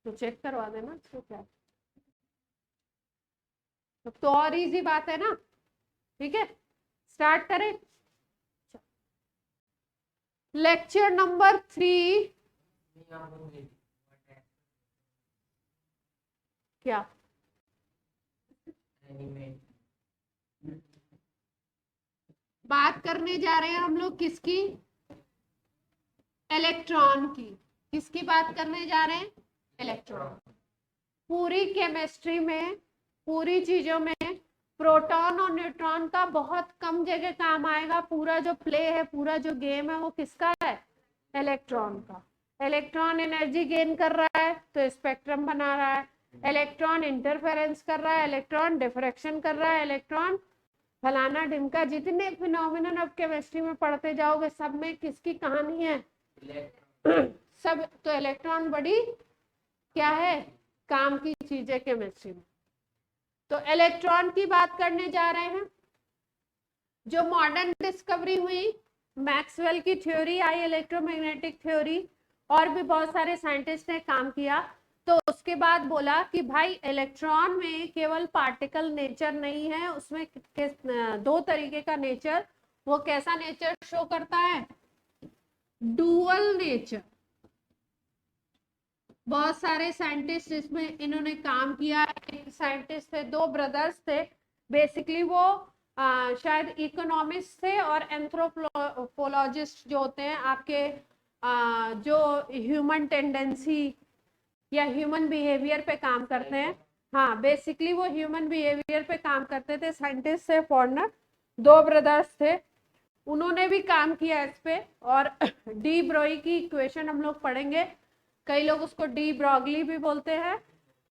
तो चेक करवा देना इसको क्या, तो और इजी बात है ना। ठीक है, स्टार्ट करें। Lecture number 3। क्या बात करने जा रहे हैं हम लोग, किसकी? इलेक्ट्रॉन की। किसकी बात करने जा रहे हैं? इलेक्ट्रॉन। पूरी केमिस्ट्री में, पूरी चीजों में प्रोटॉन और न्यूट्रॉन का बहुत कम जगह काम आएगा। पूरा जो प्ले है, पूरा जो गेम है, वो किसका है? इलेक्ट्रॉन का। इलेक्ट्रॉन एनर्जी गेन कर रहा है तो स्पेक्ट्रम बना रहा है, इलेक्ट्रॉन इंटरफेरेंस कर रहा है, इलेक्ट्रॉन डिफ्रैक्शन कर रहा है, इलेक्ट्रॉन फलाना ढिमका। जितने फिनोमिनन अब केमिस्ट्री में पढ़ते जाओगे, सब में किसकी कहानी है? सब। तो इलेक्ट्रॉन बड़ी क्या है, काम की चीज है केमिस्ट्री में। तो इलेक्ट्रॉन की बात करने जा रहे हैं। जो मॉडर्न डिस्कवरी हुई, मैक्सवेल की थ्योरी आई, इलेक्ट्रोमैग्नेटिक थ्योरी, और भी बहुत सारे साइंटिस्ट ने काम किया। तो उसके बाद बोला कि भाई इलेक्ट्रॉन में केवल पार्टिकल नेचर नहीं है, उसमें दो तरीके का नेचर। वो कैसा नेचर शो करता है? Dual nature. बहुत सारे साइंटिस्ट इसमें इन्होंने काम किया। एक साइंटिस्ट थे, दो ब्रदर्स थे। बेसिकली वो शायद इकोनॉमिस्ट थे और एंथ्रोपोलॉजिस्ट जो होते हैं आपके, जो ह्यूमन टेंडेंसी या ह्यूमन बिहेवियर पे काम करते हैं। हाँ, बेसिकली वो ह्यूमन बिहेवियर पे काम करते थे, साइंटिस्ट थे, फॉरनर। दो ब्रदर्स थे, उन्होंने भी काम किया इस पे। और डी ब्रोई की इक्वेशन हम लोग पढ़ेंगे। कई लोग उसको डी ब्रॉगली भी बोलते हैं,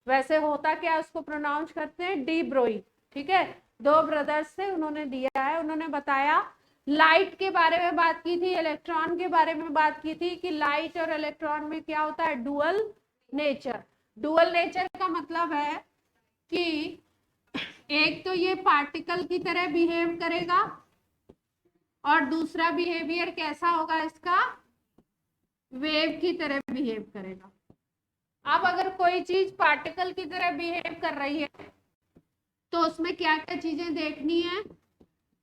वैसे होता क्या, उसको प्रोनाउंस करते हैं डी ब्रोई। ठीक है, दो ब्रदर्स थे, उन्होंने दिया है। उन्होंने बताया, लाइट के बारे में बात की थी, इलेक्ट्रॉन के बारे में बात की थी कि लाइट और इलेक्ट्रॉन में क्या होता है? Dual nature. डुअल नेचर का मतलब है कि एक तो ये पार्टिकल की तरह बिहेव करेगा, और दूसरा बिहेवियर कैसा होगा इसका? वेव की तरह बिहेव करेगा। अब अगर कोई चीज पार्टिकल की तरह बिहेव कर रही है, तो उसमें क्या क्या चीजें देखनी है?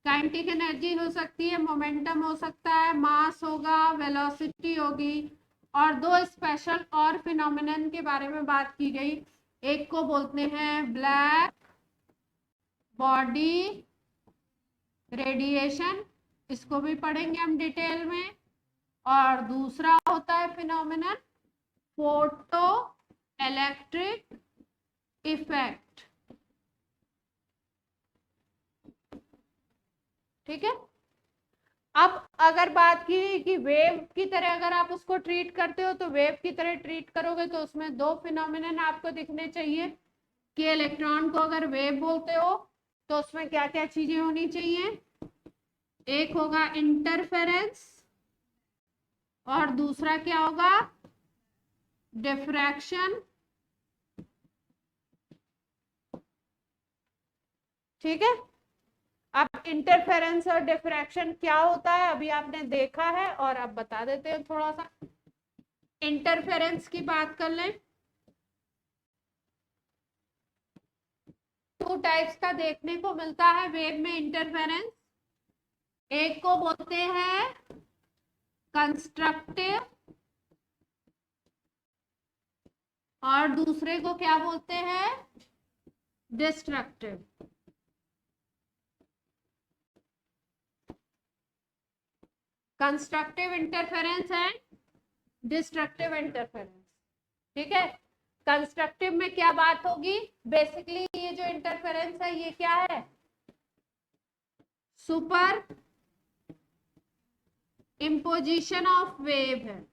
काइनेटिक एनर्जी हो सकती है, मोमेंटम हो सकता है, मास होगा, वेलोसिटी होगी, और दो स्पेशल और फिनोमिनन के बारे में बात की गई। एक को बोलते हैं ब्लैक बॉडी रेडिएशन, इसको भी पढ़ेंगे हम डिटेल में। और दूसरा होता है फिनोमिनन फोटो इलेक्ट्रिक इफेक्ट। ठीक है। अब अगर बात की कि वेव की तरह अगर आप उसको ट्रीट करते हो, तो वेव की तरह ट्रीट करोगे तो उसमें दो फिनोमिनन आपको दिखने चाहिए। कि इलेक्ट्रॉन को अगर वेव बोलते हो तो उसमें क्या क्या चीजें होनी चाहिए? एक होगा इंटरफेरेंस, और दूसरा क्या होगा? डिफ्रैक्शन। ठीक है। अब इंटरफेरेंस और डिफ्रैक्शन क्या होता है अभी आपने देखा है, और अब बता देते हैं थोड़ा सा। इंटरफेरेंस की बात कर लें, टू टाइप्स का देखने को मिलता है वेव में इंटरफेरेंस। एक को बोलते हैं कंस्ट्रक्टिव, और दूसरे को क्या बोलते हैं? डिस्ट्रक्टिव। कंस्ट्रक्टिव इंटरफेरेंस है, डिस्ट्रक्टिव इंटरफेरेंस। ठीक है। कंस्ट्रक्टिव में क्या बात होगी? बेसिकली ये जो इंटरफेरेंस है, ये क्या है? सुपर इम्पोजिशन ऑफ वेव है,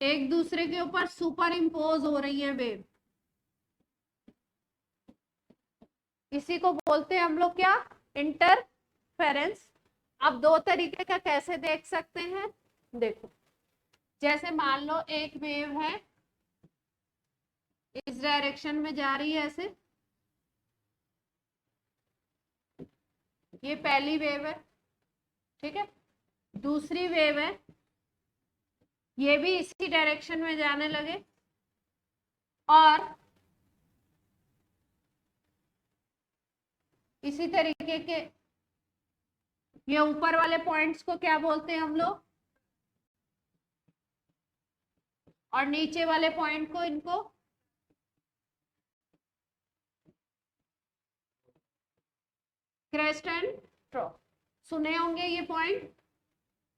एक दूसरे के ऊपर सुपर इम्पोज हो रही है वेव। इसी को बोलते हैं हम लोग क्या? इंटरफेरेंस। अब दो तरीके का कैसे देख सकते हैं, देखो। जैसे मान लो एक वेव है, इस डायरेक्शन में जा रही है ऐसे, ये पहली वेव है। ठीक है। दूसरी वेव है, ये भी इसी डायरेक्शन में जाने लगे, और इसी तरीके के ये ऊपर वाले पॉइंट्स को क्या बोलते हैं हम लोग, और नीचे वाले पॉइंट को, इनको क्रेस्ट एंड ट्रॉफ, सुने होंगे ये पॉइंट,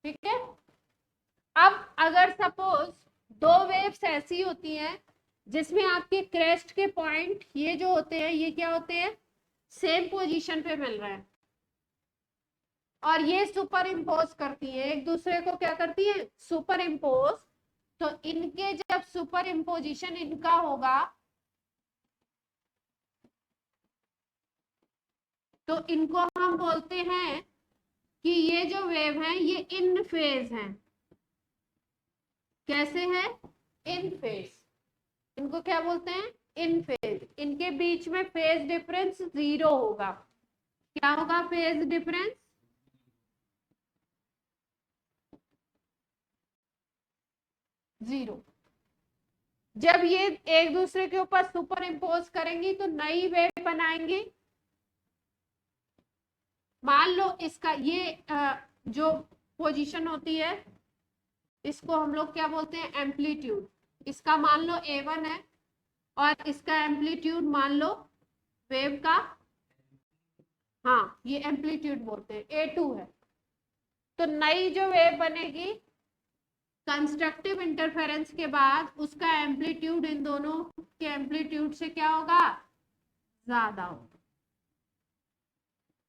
ठीक है। अब अगर सपोज दो वेव्स ऐसी होती हैं जिसमें आपके क्रेस्ट के पॉइंट ये जो होते हैं, ये क्या होते हैं, सेम पोजीशन पे मिल रहे हैं, और ये सुपर इम्पोज करती है एक दूसरे को, क्या करती है, सुपर इम्पोज। तो इनके जब सुपर इम्पोजिशन इनका होगा तो इनको हम बोलते हैं कि ये जो वेव है ये इन फेज हैं। कैसे है, इन फेज, इनको क्या बोलते हैं, इन फेज। इनके बीच में फेज डिफरेंस 0 होगा। क्या होगा फेज डिफरेंस, 0। जब ये एक दूसरे के ऊपर सुपर इम्पोज करेंगी तो नई वेव बनाएंगी। मान लो इसका ये जो पोजीशन होती है इसको हम लोग क्या बोलते हैं, एम्पलीट्यूड। इसका मान लो A1 है और इसका एम्पलीट्यूड मान लो वेव का, हाँ ये एम्पलीट्यूड बोलते हैं, A2 है। तो नई जो वेव बनेगी कंस्ट्रक्टिव इंटरफेरेंस के बाद उसका एम्पलीट्यूड इन दोनों के एम्पलीट्यूड से क्या होगा, ज्यादा होगा।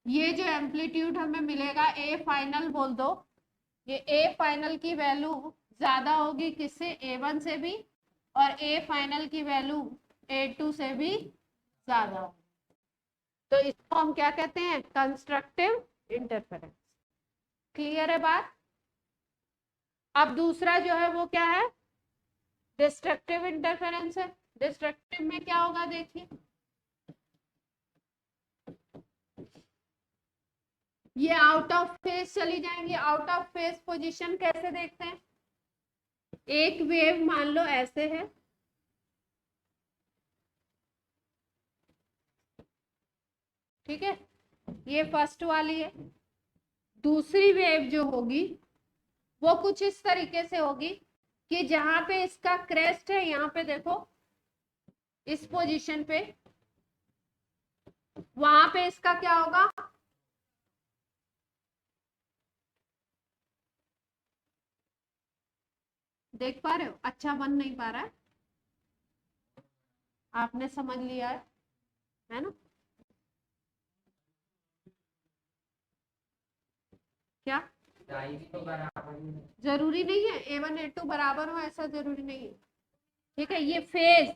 ये जो एम्पलीट्यूड हमें मिलेगा ए फाइनल बोल दो, ये ए फाइनल की वैल्यू ज्यादा होगी किससे, A1 से भी, और ए फाइनल की वैल्यू A2 से भी ज्यादा होगी। तो इसको हम क्या कहते हैं, कंस्ट्रक्टिव इंटरफेरेंस। क्लियर है बात। अब दूसरा जो है वो क्या है, डिस्ट्रक्टिव इंटरफेरेंस है। डिस्ट्रक्टिव में क्या होगा देखिए, ये आउट ऑफ फेज चली जाएंगी। आउट ऑफ फेज पोजीशन कैसे देखते हैं, एक वेव मान लो ऐसे है, ठीक है, ये फर्स्ट वाली है। दूसरी वेव जो होगी वो कुछ इस तरीके से होगी कि जहां पे इसका क्रेस्ट है, यहाँ पे देखो इस पोजीशन पे, वहां पे इसका क्या होगा, देख पा रहे हो, अच्छा बन नहीं पा रहा है, आपने समझ लिया है ना, क्या जरूरी नहीं है A1 A2 बराबर हो, ऐसा जरूरी नहीं है, ठीक है। ये फेज,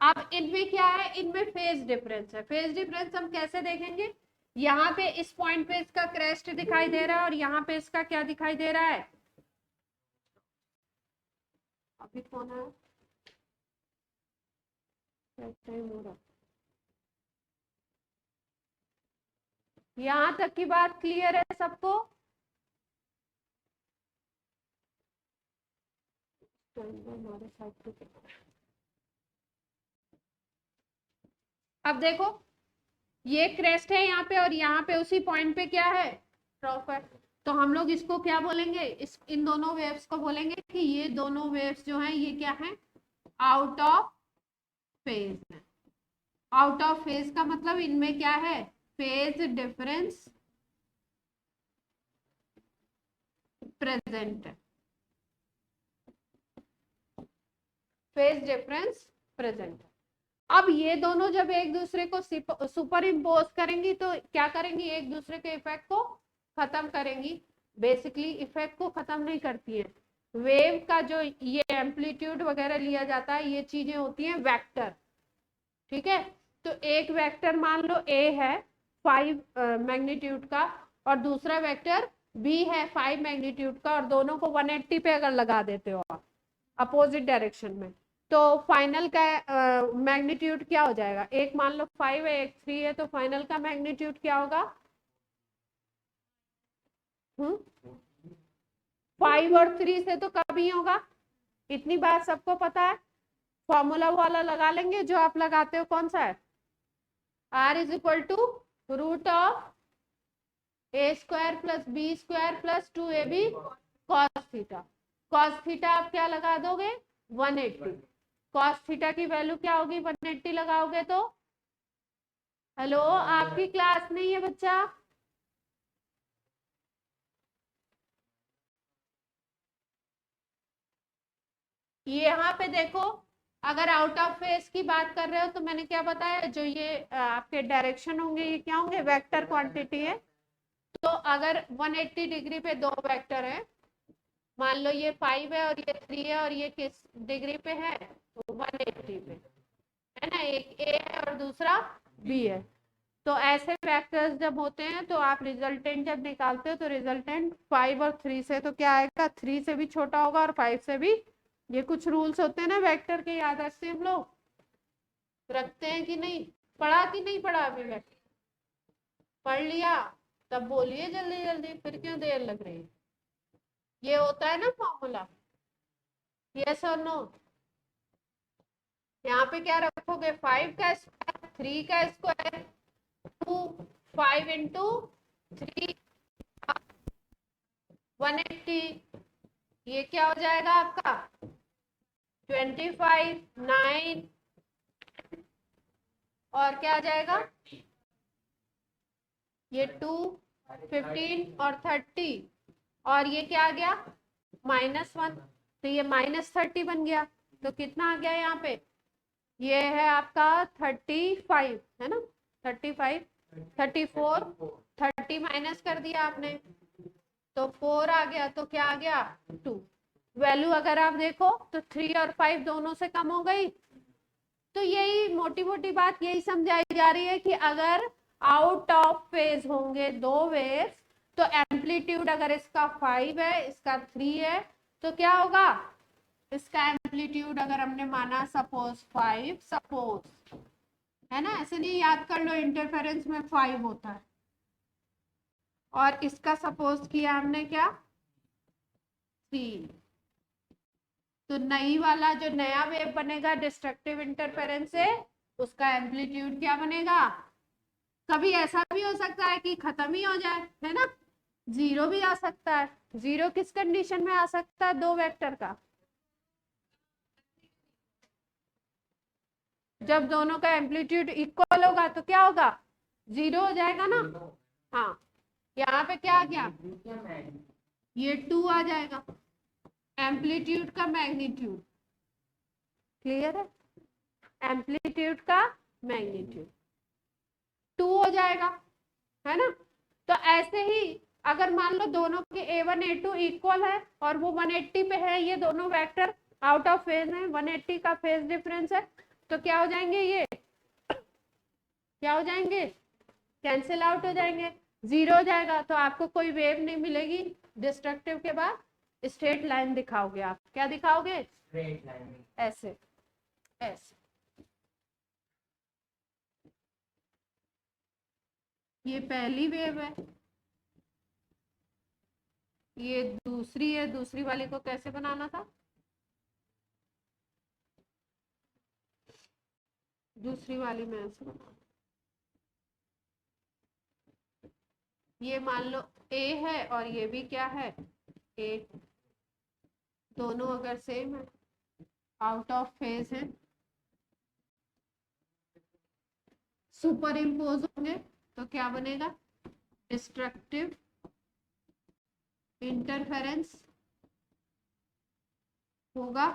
अब इनमें क्या है, इनमें फेज डिफरेंस है। फेज डिफरेंस हम कैसे देखेंगे, यहाँ पे इस पॉइंट पे इसका क्रेस्ट दिखाई दे रहा है और यहाँ पे इसका क्या दिखाई दे रहा है, अभी कौन है, टाइम हो रहा, यहाँ तक की बात क्लियर है सबको। हमारे साथ अब देखो ये क्रेस्ट है यहाँ पे और यहाँ पे उसी पॉइंट पे क्या है, ट्रॉफ है। तो हम लोग इसको क्या बोलेंगे, इस इन दोनों वेव्स को बोलेंगे कि ये दोनों वेव्स जो हैं ये क्या है, आउट ऑफ फेज है। आउट ऑफ फेज का मतलब इनमें क्या है, फेज डिफरेंस प्रेजेंट है, फेज डिफरेंस प्रेजेंट है। अब ये दोनों जब एक दूसरे को सुपर इम्पोज करेंगी तो क्या करेंगी, एक दूसरे के इफेक्ट को खत्म करेंगी। बेसिकली इफेक्ट को खत्म नहीं करती है, वेव का जो ये एम्पलीट्यूड वगैरह लिया जाता है ये चीजें होती हैं वेक्टर, ठीक है। तो एक वेक्टर मान लो A है 5 मैग्नीट्यूड का और दूसरा वेक्टर B है 5 मैग्नीट्यूड का, और दोनों को 180 पे अगर लगा देते हो आप अपोजिट डायरेक्शन में, तो फाइनल का मैग्नीट्यूड क्या हो जाएगा, एक मान लो 5 है एक 3 है, तो फाइनल का मैग्नीट्यूड क्या होगा, 5 और 3 से तो कम ही होगा, इतनी बात सबको पता है। फॉर्मूला वाला लगा लेंगे जो आप लगाते हो, कौन सा है? R is equal to root of a square plus b square plus 2ab cos theta. Cos theta आप क्या लगा दोगे? 180। कॉस थीटा की वैल्यू क्या होगी 180 लगाओगे तो? हेलो, आपकी क्लास नहीं है बच्चा? ये यहाँ पे देखो, अगर आउट ऑफ फेज की बात कर रहे हो तो मैंने क्या बताया, जो ये आपके डायरेक्शन होंगे ये क्या होंगे? वेक्टर क्वांटिटी है। तो अगर 180 डिग्री पे दो वेक्टर है, मान लो ये 5 है और ये 3 है, और ये किस डिग्री पे है? तो 180 पे है ना, एक ए है और दूसरा बी है। तो ऐसे वेक्टर्स जब होते हैं तो आप रिजल्टेंट जब निकालते हो तो रिजल्टेंट 5 और 3 से तो क्या आएगा? 3 से भी छोटा होगा और 5 से भी। ये कुछ रूल्स होते हैं ना वेक्टर के, याद रखते हैं हम लोग, रखते हैं कि नहीं? पढ़ा कि नहीं पढ़ा? अभी वेक्टर पढ़ लिया? तब बोलिए जल्दी जल्दी, फिर क्यों देर लग रही है? ये होता है ना फॉर्मूला, यस और नो? यहाँ पे क्या रखोगे? 5 का स्क्वायर, 3 का स्क्वायर, 2, 5 इंटू 3, 180। ये क्या हो जाएगा आपका? 25, 9 और क्या आ जाएगा? ये 2, 15 और 30, और ये क्या आ गया? -1, तो ये -30 बन गया। तो कितना आ गया यहाँ पे? ये है आपका 35, है ना? 35, 34, 30 माइनस कर दिया आपने तो 4 आ गया, तो क्या आ गया? 2। वैल्यू अगर आप देखो तो 3 और 5 दोनों से कम हो गई। तो यही मोटी मोटी बात यही समझाई जा रही है कि अगर आउट ऑफ फेज होंगे दो वेव्स, तो एम्पलीट्यूड अगर इसका 5 है, इसका 3 है, तो क्या होगा? इसका एम्पलीट्यूड अगर हमने माना सपोज 5, सपोज, है ना, ऐसे नहीं याद कर लो, इंटरफेरेंस में 5 होता है, और इसका सपोज किया हमने क्या? 3। तो नई वाला जो नया वेव बनेगा डिस्ट्रक्टिव इंटरफेरेंस से, उसका एम्पलीट्यूड क्या बनेगा? कभी ऐसा भी हो सकता है कि खत्म ही हो जाए, है ना, 0 भी आ सकता है। 0 किस कंडीशन में आ सकता है दो वेक्टर का? जब दोनों का एम्पलीट्यूड इक्वल होगा तो क्या होगा? 0 हो जाएगा ना। हाँ, यहाँ पे क्या आ गया? ये 2 आ जाएगा, एम्पलीट्यूड का मैग्नीट्यूड। क्लियर है? एम्पलीट्यूड का मैग्नीट्यूड 2 हो जाएगा, है ना? तो ऐसे ही अगर मान लो दोनों के A1 A2 इक्वल है और वो 180 पे है, ये दोनों वेक्टर आउट ऑफ फेज है, 180 का फेज डिफरेंस है, तो क्या हो जाएंगे? ये क्या हो जाएंगे? कैंसिल आउट हो जाएंगे, 0 हो जाएगा। तो आपको कोई वेव नहीं मिलेगी। डिस्ट्रक्टिव के बाद स्ट्रेट लाइन दिखाओगे आप। क्या दिखाओगे? स्ट्रेट लाइन, ऐसे ऐसे। ये पहली वेव है, ये दूसरी है। दूसरी वाली को कैसे बनाना था? दूसरी वाली में ऐसे बना, ये मान लो A है और ये भी क्या है? A। दोनों अगर सेम है, आउट ऑफ फेज है, सुपर इम्पोज होंगे, तो क्या बनेगा? डिस्ट्रक्टिव इंटरफेरेंस होगा।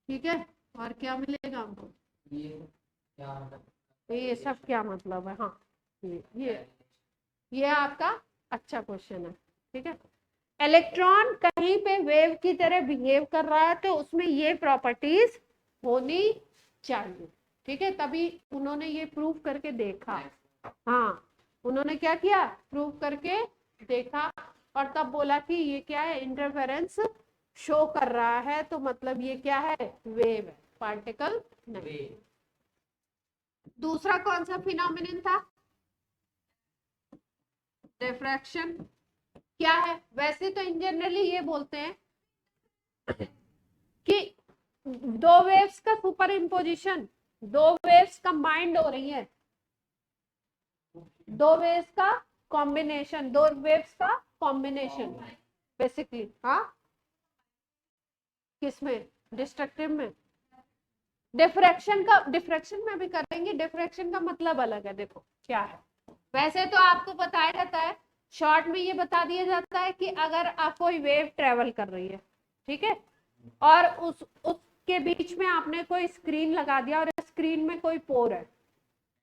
ठीक है, और क्या मिलेगा हमको? ये सब क्या मतलब है? हाँ, ये आपका अच्छा क्वेश्चन है। ठीक है, इलेक्ट्रॉन कहीं पे वेव की तरह बिहेव कर रहा है तो उसमें ये प्रॉपर्टीज होनी चाहिए। ठीक है, तभी उन्होंने ये प्रूव करके देखा। हाँ, उन्होंने क्या किया? प्रूव करके देखा, और तब बोला कि ये क्या है? इंटरफेरेंस शो कर रहा है, तो मतलब ये क्या है? वेव है, पार्टिकल नहीं। दूसरा कौन सा फिनोमिनन था? डिफ्रैक्शन। क्या है? वैसे तो इन जनरली ये बोलते हैं कि दो वेव्स का सुपर इम्पोजिशन, दो वेव्स कंबाइंड हो रही है, दो वेव्स का कॉम्बिनेशन, दो वेव्स का कॉम्बिनेशन बेसिकली। हाँ, किसमें? डिस्ट्रक्टिव में। डिफ्रैक्शन में भी करेंगे, डिफ्रैक्शन का मतलब अलग है। देखो क्या है, वैसे तो आपको बताया जाता है, शॉर्ट में ये बता दिया जाता है कि अगर आप कोई वेव ट्रेवल कर रही है, ठीक है, और उसके बीच में आपने कोई स्क्रीन लगा दिया और स्क्रीन में कोई पोर है,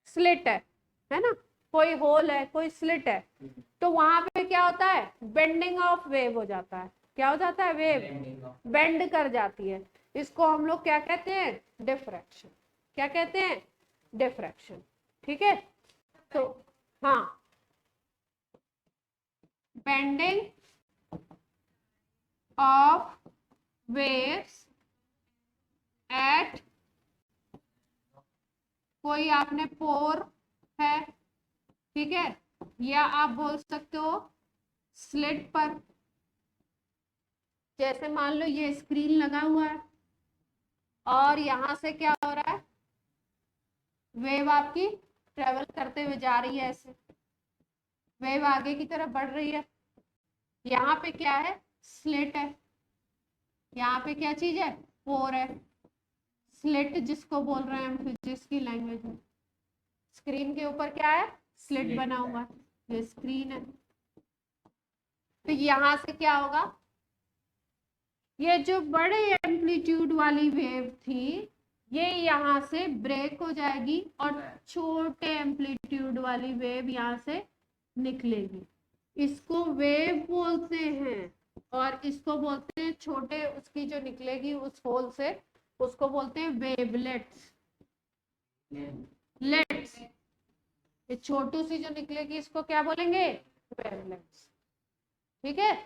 स्लिट है ना, कोई होल है, कोई स्लिट है, तो वहां पे क्या होता है? बेंडिंग ऑफ वेव हो जाता है। क्या हो जाता है? वेव बेंड कर जाती है। इसको हम लोग क्या कहते हैं? डिफ्रैक्शन। क्या कहते हैं? डिफ्रैक्शन। ठीक है, तो हाँ, बेंडिंग ऑफ वेव्स एट, कोई आपने पोर है, ठीक है, या आप बोल सकते हो स्लिट पर। जैसे मान लो ये स्क्रीन लगा हुआ है और यहां से क्या हो रहा है? वेव आपकी ट्रेवल करते हुए जा रही है, ऐसे वेव आगे की तरफ बढ़ रही है। यहाँ पे क्या है? स्लिट है। यहाँ पे क्या चीज है? पोर है। स्लिट जिसको बोल रहे हैं हम फिजिक्स की लैंग्वेज में, स्क्रीन के ऊपर क्या है? स्लिट बना हुआ है, ये स्क्रीन है। तो यहां से क्या होगा? ये जो बड़े एम्पलीट्यूड वाली वेव थी, ये यहाँ से ब्रेक हो जाएगी और छोटे एम्पलीट्यूड वाली वेव यहाँ से निकलेगी। इसको वेव बोलते हैं, और इसको बोलते हैं छोटे, उसकी जो निकलेगी उस होल से, उसको बोलते हैं वेवलेट्स। लेट्स, ये छोटू सी जो निकलेगी इसको क्या बोलेंगे? वेवलेट्स। ठीक है,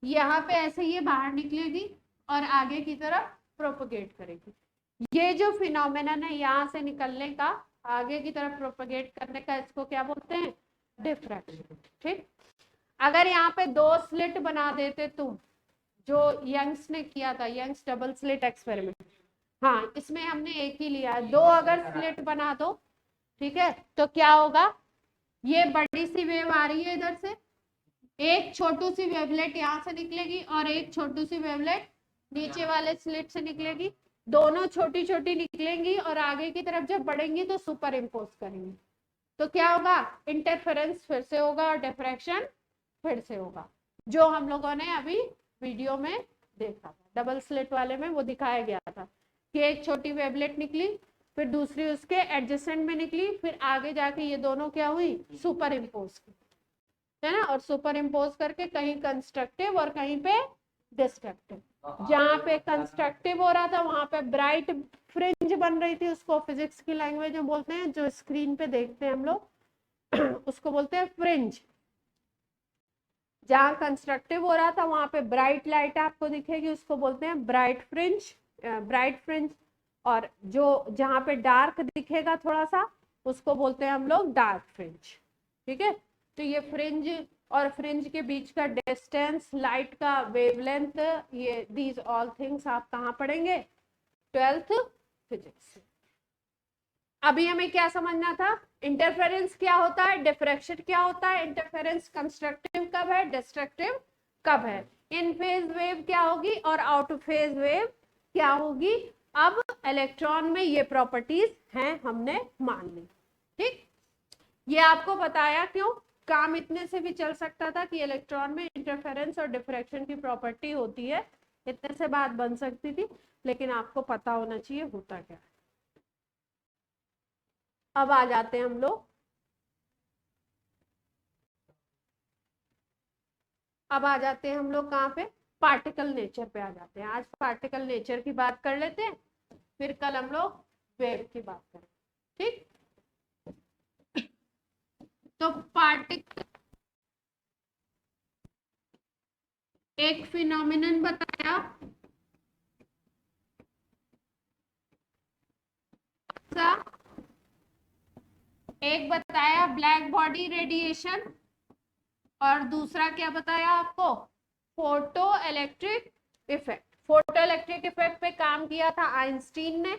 यहाँ पे ऐसे ये बाहर निकलेगी और आगे की तरफ प्रोपगेट करेगी। ये जो फिनोमेनन है यहाँ से निकलने का, आगे की तरफ प्रोपगेट करने का, इसको क्या बोलते हैं? डिफ्रैक्शन। ठीक, अगर यहाँ पे दो स्लिट बना देते तुम, जो यंग्स ने किया था, यंग्स डबल स्लिट एक्सपेरिमेंट, हाँ इसमें हमने एक ही लिया है, दो अगर स्लिट बना दो, ठीक है, तो क्या होगा? ये बड़ी सी वेव आ रही है इधर से, एक छोटू सी वेवलेट यहाँ से निकलेगी और एक छोटू सी वेवलेट नीचे वाले स्लिट से निकलेगी। दोनों छोटी छोटी निकलेंगी और आगे की तरफ जब बढ़ेंगी तो सुपर इम्पोज करेंगे, तो क्या होगा? इंटरफेरेंस फिर से होगा और डिफ्रैक्शन फिर से होगा, जो हम लोगों ने अभी वीडियो में देखा था। डबल स्लिट वाले में वो दिखाया गया था कि एक छोटी वेवलेट निकली, फिर दूसरी उसके एडजेसेंट में निकली, फिर आगे जाके ये दोनों क्या हुई? सुपर इम्पोज की, है ना, और सुपर इम्पोज करके कहीं कंस्ट्रक्टिव और कहीं पे डिस्ट्रक्टिव। जहां पे कंस्ट्रक्टिव हो रहा था वहां पे ब्राइट फ्रिंज बन रही थी, उसको फिजिक्स की लैंग्वेज में बोलते हैं, जो स्क्रीन पे देखते हैं हम लोग उसको बोलते हैं फ्रिंज। जहां कंस्ट्रक्टिव हो रहा था वहां पे ब्राइट लाइट आपको दिखेगी, उसको बोलते हैं ब्राइट फ्रिंज, ब्राइट फ्रिंज। और जो जहां पे डार्क दिखेगा थोड़ा सा, उसको बोलते हैं हम लोग डार्क फ्रिंज। ठीक है, तो ये फ्रिंज और फ्रिंज के बीच का डिस्टेंस, लाइट का वेवलेंथ, ये दीज ऑल थिंग्स आप कहाँ पढ़ेंगे? 12th physics. अभी हमें क्या समझना था? इंटरफेरेंस क्या होता है, डिफ्रैक्शन क्या होता है, इंटरफेरेंस कंस्ट्रक्टिव कब है, डिस्ट्रक्टिव कब है, इन फेज वेव क्या होगी और आउट फेज वेव क्या होगी। अब इलेक्ट्रॉन में ये प्रॉपर्टीज हैं, हमने मान ली। ठीक, ये आपको बताया क्यों, काम इतने से भी चल सकता था कि इलेक्ट्रॉन में इंटरफेरेंस और डिफ्रैक्शन की प्रॉपर्टी होती है, इतने से बात बन सकती थी, लेकिन आपको पता होना चाहिए होता क्या। अब आ जाते हैं हम लोग, अब आ जाते हैं हम लोग कहाँ पे? पार्टिकल नेचर पे आ जाते हैं। आज पार्टिकल नेचर की बात कर लेते हैं, फिर कल हम लोग वेव की बात करें। ठीक, तो पार्टिकल एक फिनोमिनन बताया, एक बताया ब्लैक बॉडी रेडिएशन, और दूसरा क्या बताया आपको, photo electric effect. Photo electric effect पे काम किया था आइंस्टीन ने,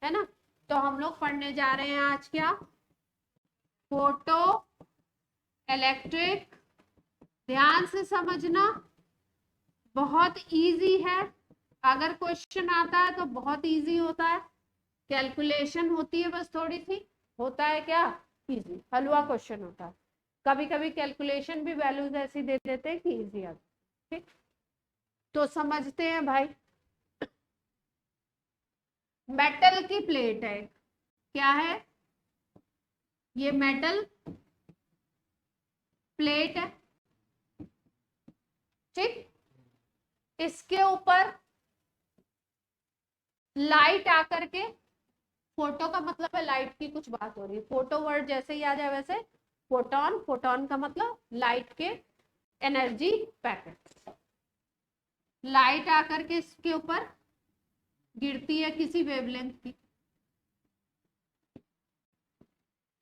है ना। तो हम लोग पढ़ने जा रहे हैं आज क्या, फोटो इलेक्ट्रिक। ध्यान से समझना, बहुत इजी है। अगर क्वेश्चन आता है तो बहुत इजी होता है, कैलकुलेशन होती है बस थोड़ी सी, होता है क्या, इजी, हलवा क्वेश्चन होता है। कभी कभी कैलकुलेशन भी वैल्यूज ऐसी दे देते हैं कि इजी आता है। ठीक, तो समझते हैं भाई। मेटल की प्लेट है, क्या है ये, मेटल प्लेट है। ठीक, इसके ऊपर लाइट आकर के, फोटो का मतलब है लाइट की कुछ बात हो रही है, फोटो वर्ड जैसे ही आ जाए वैसे, फोटोन, फोटोन का मतलब लाइट के एनर्जी पैकेट। लाइट आकर के इसके ऊपर गिरती है किसी वेवलेंथ की,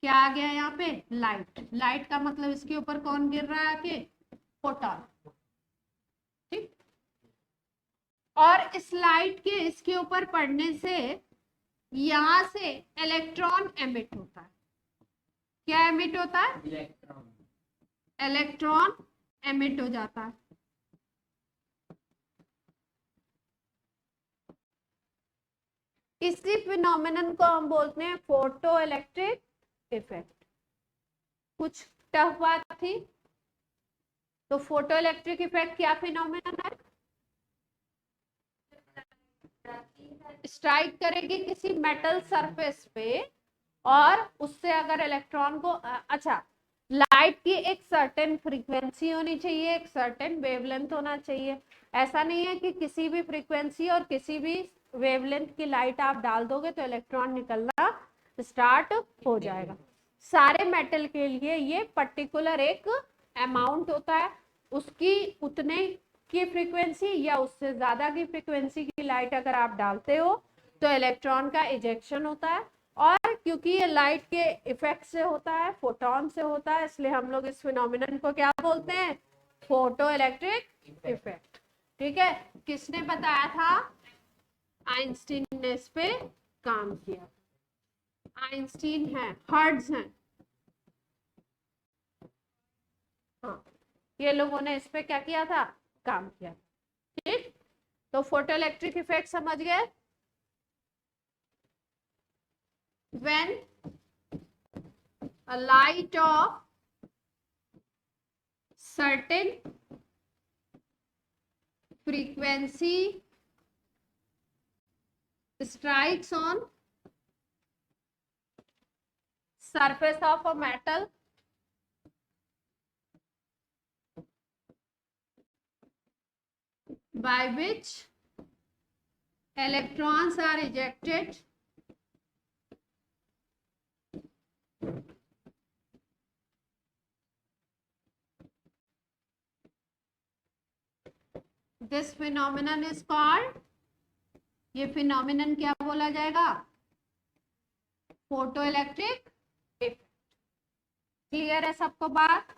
क्या आ गया यहाँ पे, लाइट। लाइट का मतलब इसके ऊपर कौन गिर रहा है आके, फोटोन। ठीक, और इस लाइट के इसके ऊपर पड़ने से यहां से इलेक्ट्रॉन एमिट होता है। क्या एमिट होता है, इलेक्ट्रॉन। इलेक्ट्रॉन एमिट हो जाता है। इसी फिनोमेनन को हम बोलते हैं फोटो इलेक्ट्रिक इफेक्ट। कुछ टफ बात थी, तो फोटो इलेक्ट्रिक इफेक्ट क्या फिनोमेनन है, स्ट्राइक करेगी किसी मेटल सरफेस पे और उससे अगर इलेक्ट्रॉन को अच्छा, लाइट की एक सर्टेन फ्रीक्वेंसी होनी चाहिए, एक सर्टेन वेवलेंथ होना चाहिए। ऐसा नहीं है कि किसी भी फ्रीक्वेंसी और किसी भी वेवलेंथ की लाइट आप डाल दोगे तो इलेक्ट्रॉन निकलना स्टार्ट हो जाएगा। सारे मेटल के लिए ये पर्टिकुलर एक अमाउंट होता है, उसकी उतने की फ्रीक्वेंसी या उससे ज्यादा की फ्रीक्वेंसी की लाइट अगर आप डालते हो तो इलेक्ट्रॉन का इजेक्शन होता है। और क्योंकि ये लाइट के इफेक्ट से होता है, फोटोन से होता है, इसलिए हम लोग इस फिनोमिनन को क्या बोलते हैं, फोटो इलेक्ट्रिक इफेक्ट। ठीक है, किसने बताया था, आइंस्टीन ने इस पे काम किया। आइंस्टीन है, हर्ट्ज हैं, हाँ, ये लोगों ने इस पे क्या किया था, काम किया। ठीक, तो फोटो इलेक्ट्रिक इफेक्ट समझ गए। when a light of certain frequency strikes on surface of a metal, by which electrons are ejected this phenomenon is called, ये फिनोमिनन क्या बोला जाएगा, फोटो इलेक्ट्रिक इफेक्ट। क्लियर है सबको बात,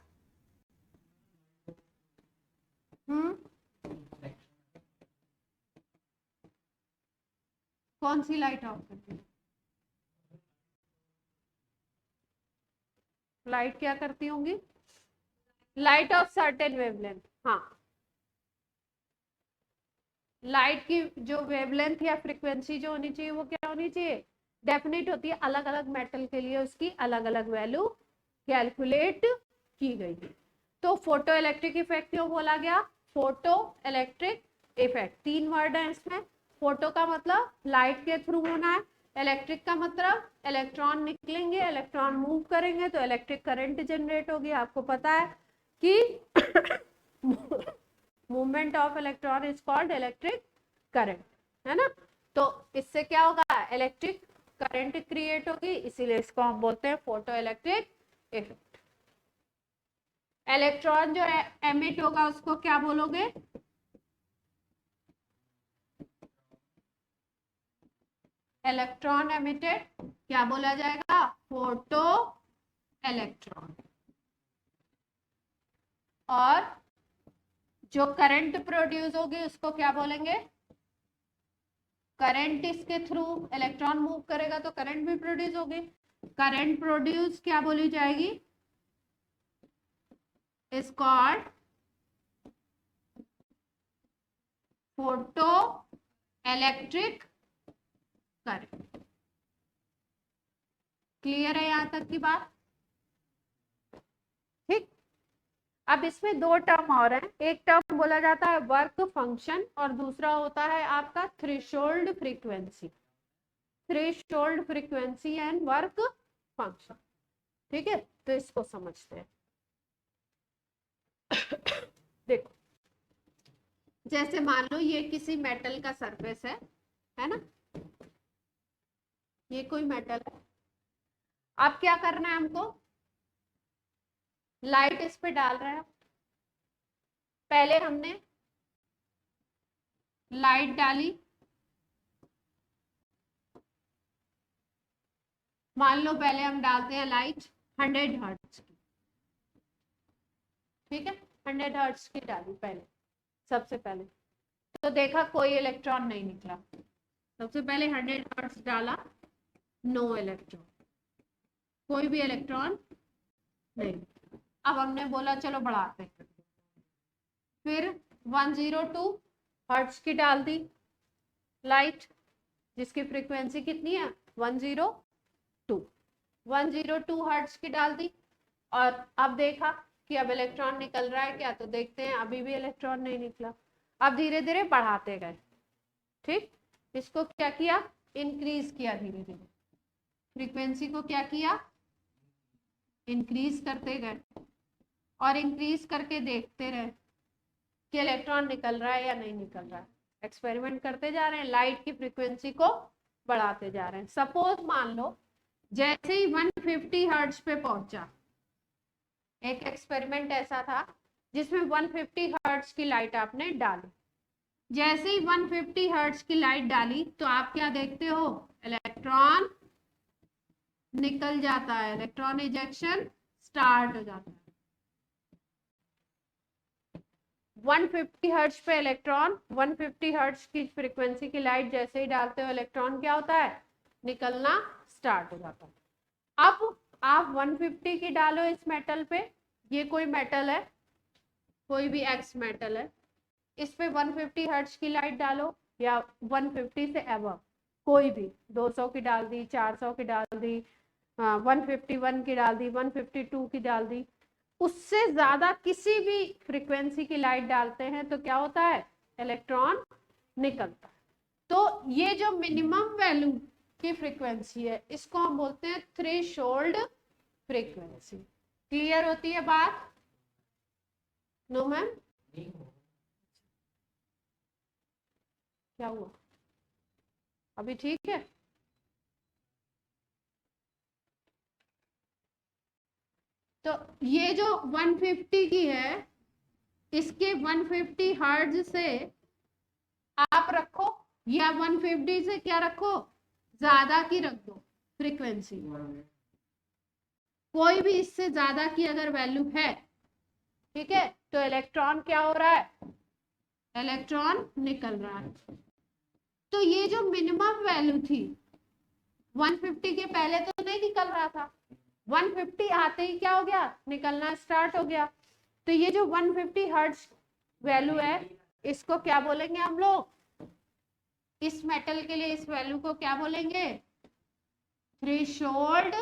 कौन सी लाइट ऑफ करती है, लाइट क्या करती होंगी, लाइट ऑफ सर्टेन वेवलेंथ। हाँ, लाइट की जो वेवलेंथ या फ्रीक्वेंसी जो होनी चाहिए वो क्या होनी चाहिए, डेफिनेट होती है। अलग अलग मेटल के लिए उसकी अलग अलग वैल्यू कैलकुलेट की गई है। तो फोटो इलेक्ट्रिक इफेक्ट क्यों बोला गया, फोटो इलेक्ट्रिक इफेक्ट, तीन वर्ड है इसमें। फोटो का मतलब लाइट के थ्रू होना है, इलेक्ट्रिक का मतलब इलेक्ट्रॉन निकलेंगे, इलेक्ट्रॉन मूव करेंगे तो इलेक्ट्रिक करंट जनरेट होगी। आपको पता है कि movement of electron is called electric current, है ना। तो इससे क्या होगा, इलेक्ट्रिक करंट क्रिएट होगी, इसीलिए इसको हम बोलते हैं फोटो इलेक्ट्रिक इफेक्ट। इलेक्ट्रॉन जो एमिट होगा उसको क्या बोलोगे, इलेक्ट्रॉन एमिटेड क्या बोला जाएगा, फोटो इलेक्ट्रॉन। और जो करंट प्रोड्यूस होगी उसको क्या बोलेंगे, करंट इसके थ्रू इलेक्ट्रॉन मूव करेगा तो करंट भी प्रोड्यूस होगी, करंट प्रोड्यूस क्या बोली जाएगी, is called photo electric current. Clear है यहां तक की बात? ठीक। अब इसमें दो टर्म और हैं, एक टर्म बोला जाता है वर्क फंक्शन और दूसरा होता है आपका threshold frequency, threshold frequency and work function. ठीक है, तो इसको समझते हैं। देखो, जैसे मान लो ये किसी मेटल का सरफेस है ना, ये कोई मेटल है। अब क्या करना है हमको, लाइट इस पे डाल रहे हैं। पहले हमने लाइट डाली, मान लो पहले हम डालते हैं लाइट 100 हर्ट्ज की, ठीक है, 100 हर्ट्ज की डाली पहले, सबसे पहले तो देखा कोई इलेक्ट्रॉन नहीं निकला। सबसे पहले 100 हर्ट्ज डाला, नो इलेक्ट्रॉन, कोई भी इलेक्ट्रॉन नहीं। अब हमने बोला चलो बढ़ाते हैं, फिर 102 हर्ट्ज की डाल दी लाइट, जिसकी फ्रीक्वेंसी कितनी है 102, 102 हर्ट्ज की डाल दी। और अब देखा कि अब इलेक्ट्रॉन निकल रहा है क्या, तो देखते हैं अभी भी इलेक्ट्रॉन नहीं निकला। अब धीरे धीरे बढ़ाते गए, ठीक, इसको क्या किया, इंक्रीज किया, धीरे धीरे फ्रीक्वेंसी को क्या किया, इंक्रीज करते गए और इंक्रीज करके देखते रहे कि इलेक्ट्रॉन निकल रहा है या नहीं निकल रहा है। एक्सपेरिमेंट करते जा रहे हैं, लाइट की फ्रीक्वेंसी को बढ़ाते जा रहे हैं। सपोज मान लो जैसे ही 150 हर्ट्ज पे पहुंचा, एक एक्सपेरिमेंट ऐसा था जिसमें 150 हर्ट्ज की लाइट आपने डाली, जैसे ही 150 हर्ट्ज की लाइट डाली तो आप क्या देखते हो, इलेक्ट्रॉन निकल जाता है, इलेक्ट्रॉन इजेक्शन स्टार्ट हो जाता है। 150 हर्ट्ज पे इलेक्ट्रॉन, 150 हर्ट्ज की फ्रीक्वेंसी की लाइट जैसे ही डालते हो इलेक्ट्रॉन क्या होता है, निकलना स्टार्ट हो जाता है। अब आप 150 की डालो इस मेटल पे, ये कोई मेटल है, कोई भी एक्स मेटल है, इस पे 150 हर्ट्ज की लाइट डालो या 150 से अबव कोई भी, 200 की डाल दी, 400 की डाल दी, 151 की डाल दी, 152 की डाल दी, उससे ज्यादा किसी भी फ्रीक्वेंसी की लाइट डालते हैं तो क्या होता है, इलेक्ट्रॉन निकलता है। तो ये जो मिनिमम वैल्यू की फ्रीक्वेंसी है इसको हम बोलते हैं थ्रेशोल्ड फ्रीक्वेंसी। क्लियर होती है बात? No ma'am? क्या हुआ, अभी ठीक है? तो ये जो 150 की है, इसके 150 हर्ट्ज से आप रखो या 150 से क्या रखो, ज्यादा की रख दो फ्रीक्वेंसी, कोई भी इससे ज्यादा की अगर वैल्यू है, ठीक है, तो इलेक्ट्रॉन क्या हो रहा है, इलेक्ट्रॉन निकल रहा है। तो ये जो मिनिमम वैल्यू थी 150 के पहले तो नहीं निकल रहा था, 150 आते ही क्या हो गया, निकलना स्टार्ट हो गया। तो ये जो 150 हर्ट्ज वैल्यू है इसको क्या बोलेंगे हम लोग, इस मेटल के लिए इस वैल्यू को क्या बोलेंगे, थ्रेशोल्ड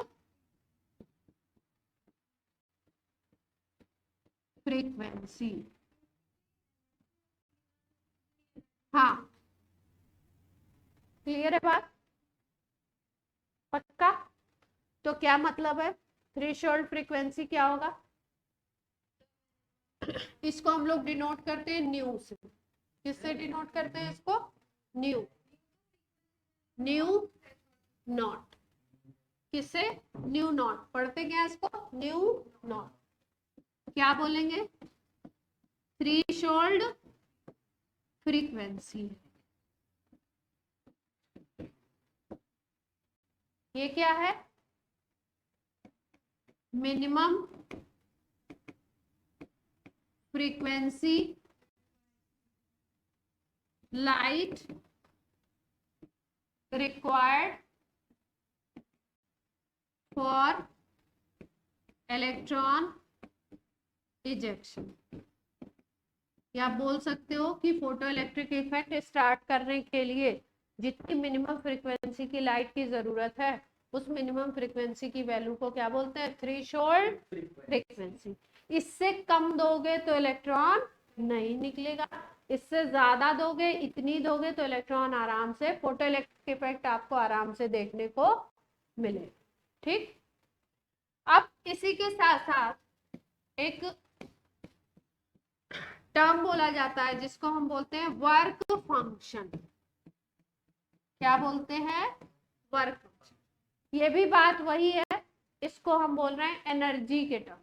फ्रीक्वेंसी। हाँ, क्लियर है बात? पक्का? तो क्या मतलब है, थ्रेशोल्ड फ्रीक्वेंसी क्या होगा, इसको हम लोग डिनोट करते हैं न्यू से। किससे डिनोट करते हैं इसको, न्यू, न्यू नॉट, किससे, न्यू नॉट, पढ़ते क्या है इसको, न्यू नॉट, क्या बोलेंगे, थ्रेशोल्ड फ्रीक्वेंसी। ये क्या है, minimum frequency light required for electron ejection, या बोल सकते हो कि फोटो इलेक्ट्रिक इफेक्ट स्टार्ट करने के लिए जितनी मिनिमम फ्रीक्वेंसी की लाइट की जरूरत है उस मिनिमम फ्रीक्वेंसी की वैल्यू को क्या बोलते हैं? Threshold frequency. इससे कम दोगे तो इलेक्ट्रॉन नहीं निकलेगा, इससे ज्यादा दोगे, इतनी दोगे तो इलेक्ट्रॉन आराम से, फोटो इलेक्ट्रिक इफेक्ट आपको आराम से देखने को मिले। ठीक, अब इसी के साथ साथ एक टर्म बोला जाता है जिसको हम बोलते हैं वर्क फंक्शन। क्या बोलते हैं? Work function. ये भी बात वही है, इसको हम बोल रहे हैं एनर्जी के टर्म्स।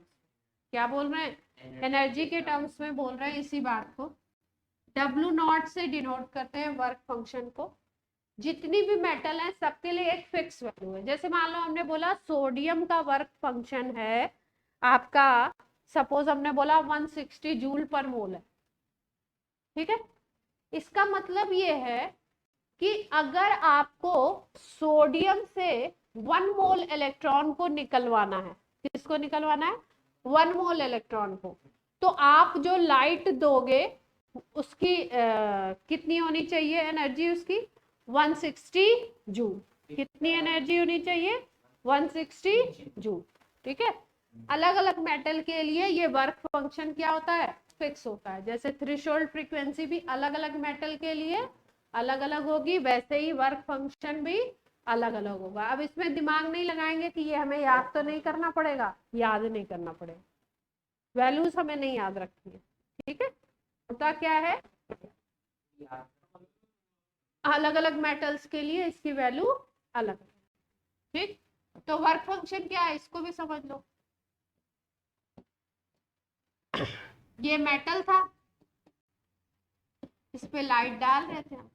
क्या बोल रहे हैं? एनर्जी के टर्म्स में बोल रहे हैं इसी बात को। W नॉट से डिनोट करते हैं वर्क फंक्शन को। जितनी भी मेटल है सबके लिए एक फिक्स वैल्यू है। जैसे मान लो हमने बोला सोडियम का वर्क फंक्शन है आपका, सपोज हमने बोला 160 जूल पर मोल है। ठीक है, इसका मतलब ये है कि अगर आपको सोडियम से 1 मोल इलेक्ट्रॉन को निकलवाना है, किसको निकलवाना है? 1 मोल इलेक्ट्रॉन को, तो आप जो लाइट दोगे उसकी कितनी होनी चाहिए एनर्जी? उसकी 160 जूल। कितनी एनर्जी होनी चाहिए? 160 जूल। ठीक है, अलग अलग मेटल के लिए ये वर्क फंक्शन क्या होता है? फिक्स होता है। जैसे थ्रेशोल्ड फ्रीक्वेंसी भी अलग अलग मेटल के लिए अलग अलग होगी, वैसे ही वर्क फंक्शन भी अलग अलग होगा। अब इसमें दिमाग नहीं लगाएंगे कि ये हमें याद तो नहीं करना पड़ेगा, याद नहीं करना पड़ेगा, वैल्यूज हमें नहीं याद रखनी है। ठीक है, होता क्या है, अलग अलग मेटल्स के लिए इसकी वैल्यू अलग है। ठीक, तो वर्क फंक्शन क्या है इसको भी समझ लो। ये मेटल था, इस पे लाइट डाल रहे थे हम।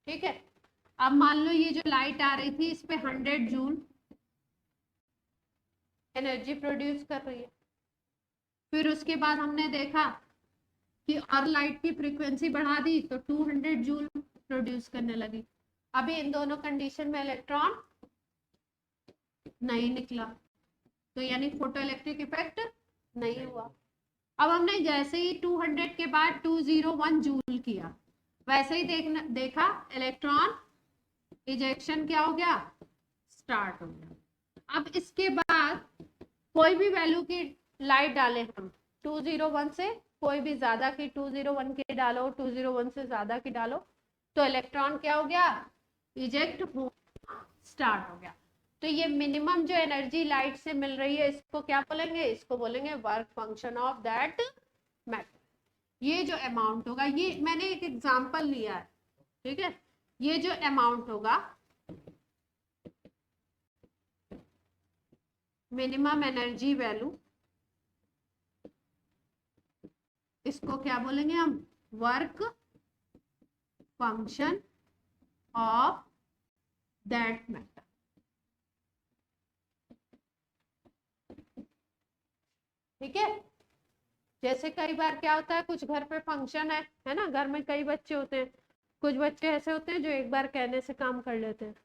ठीक है, अब मान लो ये जो लाइट आ रही थी इस पे 100 जूल एनर्जी प्रोड्यूस कर रही है। फिर उसके बाद हमने देखा कि और लाइट की फ्रीक्वेंसी बढ़ा दी तो 200 जूल प्रोड्यूस करने लगी। अभी इन दोनों कंडीशन में इलेक्ट्रॉन नहीं निकला, तो यानी फोटो इलेक्ट्रिक इफेक्ट नहीं हुआ। अब हमने जैसे ही 200 के बाद 201 जूल किया, वैसे ही देखा इलेक्ट्रॉन इजेक्शन क्या हो गया? स्टार्ट हो गया। अब इसके बाद कोई भी वैल्यू की लाइट डाले हम 201 से, कोई भी ज्यादा की 201 की डालो, 201 से ज्यादा की डालो, तो इलेक्ट्रॉन क्या हो गया? इजेक्ट हो स्टार्ट हो गया। तो ये मिनिमम जो एनर्जी लाइट से मिल रही है इसको क्या बोलेंगे? इसको बोलेंगे work function of that metal. ये जो अमाउंट होगा, ये मैंने एक एग्जांपल लिया है। ठीक है, ये जो अमाउंट होगा मिनिमम एनर्जी वैल्यू, इसको क्या बोलेंगे हम? Work function of that matter. ठीक है, जैसे कई बार क्या होता है, कुछ घर पे फंक्शन है ना, घर में कई बच्चे होते हैं। कुछ बच्चे ऐसे होते हैं जो एक बार कहने से काम कर लेते हैं,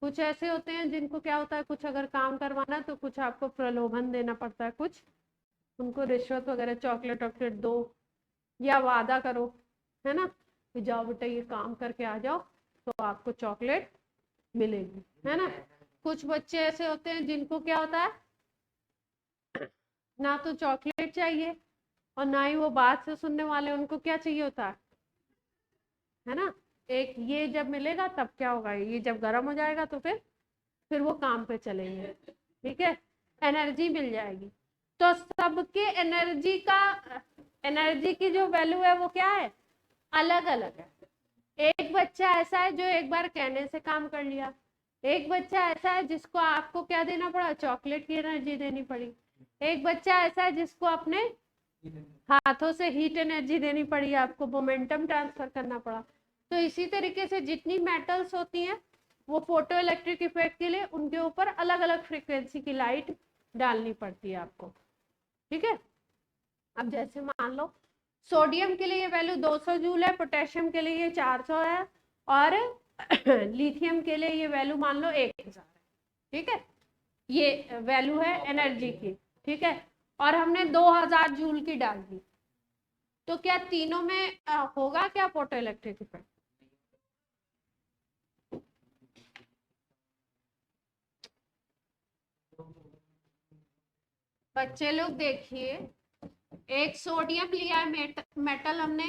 कुछ ऐसे होते हैं जिनको क्या होता है, कुछ अगर काम करवाना तो कुछ आपको प्रलोभन देना पड़ता है, कुछ उनको रिश्वत वगैरह, चॉकलेट वॉकलेट दो या वादा करो, है ना, कि जाओ बेटा ये काम करके आ जाओ तो आपको चॉकलेट मिलेगी, है ना। कुछ बच्चे ऐसे होते हैं जिनको क्या होता है, ना तो चॉकलेट चाहिए और ना ही वो बात से सुनने वाले, उनको क्या चाहिए होता है ना, एक ये जब मिलेगा तब क्या होगा, ये जब गर्म हो जाएगा तो फिर वो काम पे चलेंगे। ठीक है, एनर्जी मिल जाएगी। तो सबके एनर्जी की जो वैल्यू है वो क्या है? अलग अलग है। एक बच्चा ऐसा है जो एक बार कहने से काम कर लिया, एक बच्चा ऐसा है जिसको आपको क्या देना पड़ा? चॉकलेट की एनर्जी देनी पड़ी। एक बच्चा ऐसा है जिसको अपने हाथों से हीट एनर्जी देनी पड़ी, आपको मोमेंटम ट्रांसफर करना पड़ा। तो इसी तरीके से जितनी मेटल्स होती हैं वो फोटो इलेक्ट्रिक इफेक्ट के लिए उनके ऊपर अलग अलग फ्रीक्वेंसी की लाइट डालनी पड़ती है आपको। ठीक है। अब जैसे मान लो सोडियम के लिए ये वैल्यू 200 जूल है, पोटेशियम के लिए ये 400 है, और लिथियम के लिए ये वैल्यू मान लो 1000 है। ठीक है, ये वैल्यू है एनर्जी की। ठीक है, और हमने 2000 जूल की डाल दी, तो क्या तीनों में होगा क्या फोटो इलेक्ट्रिक इफेक्ट? बच्चे लोग देखिए, एक सोडियम लिया है मेटल हमने,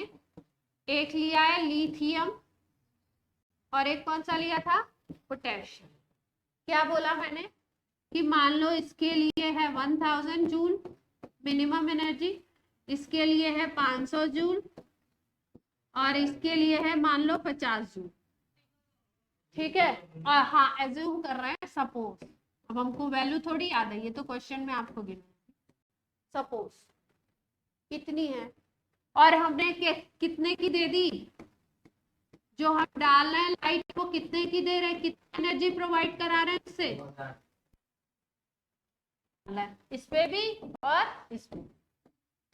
एक लिया है लिथियम, और एक कौन सा लिया था? पोटेशियम। क्या बोला मैंने कि मान लो इसके लिए है 1000 जूल मिनिमम एनर्जी, इसके लिए है 500 जूल, और इसके लिए है मान लो 50 जूल। ठीक है, और हाँ एज्यूम कर रहे हैं सपोज, अब हमको वैल्यू थोड़ी याद है, ये तो क्वेश्चन में आपको गिना। सपोज कितनी है, और हमने कितने की दे दी, जो हम डाल रहे हैं लाइट को कितने की दे रहे हैं, कितनी एनर्जी प्रोवाइड करा रहे हैं इससे, इस पे भी और इस पे।